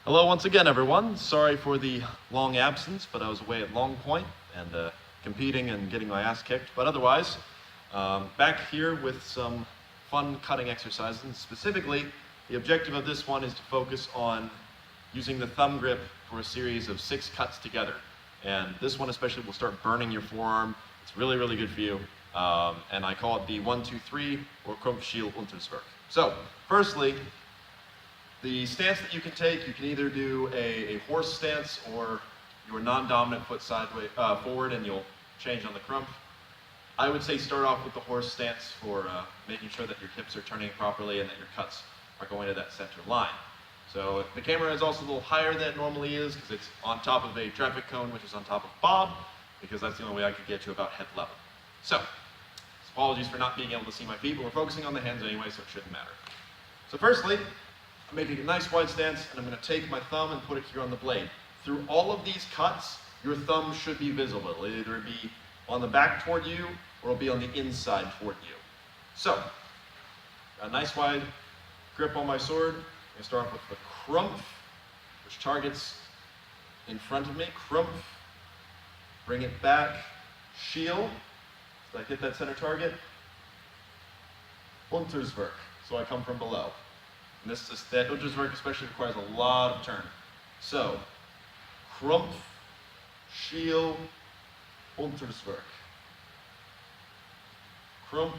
Hello once again, everyone. Sorry for the long absence, but I was away at Long Point and competing and getting my ass kicked. But otherwise, back here with some fun cutting exercises. And specifically, the objective of this one is to focus on using the thumb grip for a series of 6 cuts together. And this one especially will start burning your forearm. It's really, really good for you. And I call it the 1, 2, 3 or Krump, Schiel, Unterzwerch. So, firstly, the stance that you can either do a horse stance or your non-dominant foot sideways forward, and you'll change on the Krump. I would say start off with the horse stance for making sure that your hips are turning properly and that your cuts are going to that center line. So the camera is also a little higher than it normally is because it's on top of a traffic cone, which is on top of Bob, because that's the only way I could get to about head level. So, apologies for not being able to see my feet, but we're focusing on the hands anyway, so it shouldn't matter. So firstly, I'm making a nice wide stance, and I'm going to take my thumb and put it here on the blade. Through all of these cuts, your thumb should be visible. It'll either be on the back toward you, or it'll be on the inside toward you. So, got a nice wide grip on my sword. I'm going to start off with the Krump, which targets in front of me. Krump, bring it back. Schiel, so I hit that center target. Unterzwerch, so I come from below. And that Unterzwerch especially requires a lot of turn. So, Krump, Schiel, Unterzwerch. Krump,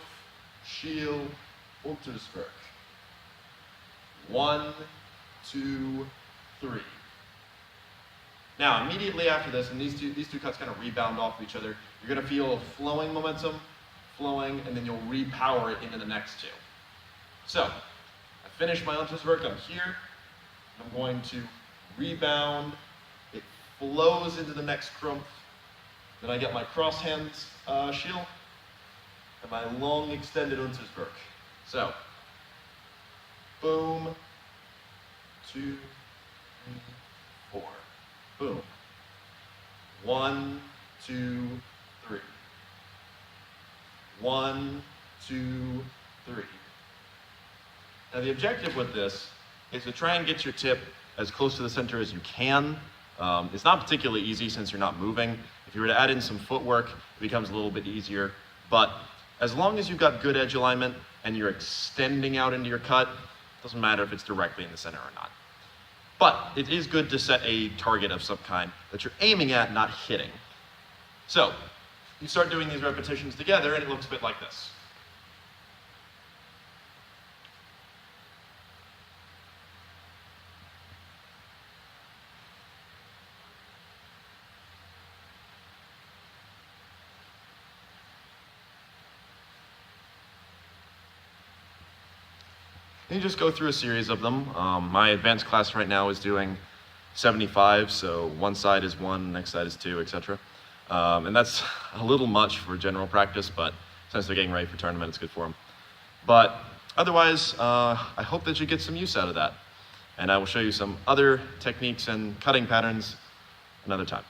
Schiel, Unterzwerch. 1, 2, 3. Now, immediately after this, and these two cuts kind of rebound off of each other, you're going to feel flowing momentum, flowing, and then you'll repower it into the next two. So, I finish my Unterzwerch, I'm here, I'm going to rebound, it flows into the next Krump, then I get my cross hands Schiel, and my long extended Unterzwerch. So, boom, 2, 3, 4, boom, 1, 2, 3, 1, 2, 3. Now the objective with this is to try and get your tip as close to the center as you can. It's not particularly easy since you're not moving. If you were to add in some footwork, it becomes a little bit easier. But as long as you've got good edge alignment and you're extending out into your cut, it doesn't matter if it's directly in the center or not. But it is good to set a target of some kind that you're aiming at, not hitting. So, you start doing these repetitions together and it looks a bit like this. And you just go through a series of them. My advanced class right now is doing 75, so one side is 1, next side is 2, etc. And that's a little much for general practice, but since they're getting ready for tournament, it's good for them. But otherwise, I hope that you get some use out of that. And I will show you some other techniques and cutting patterns another time.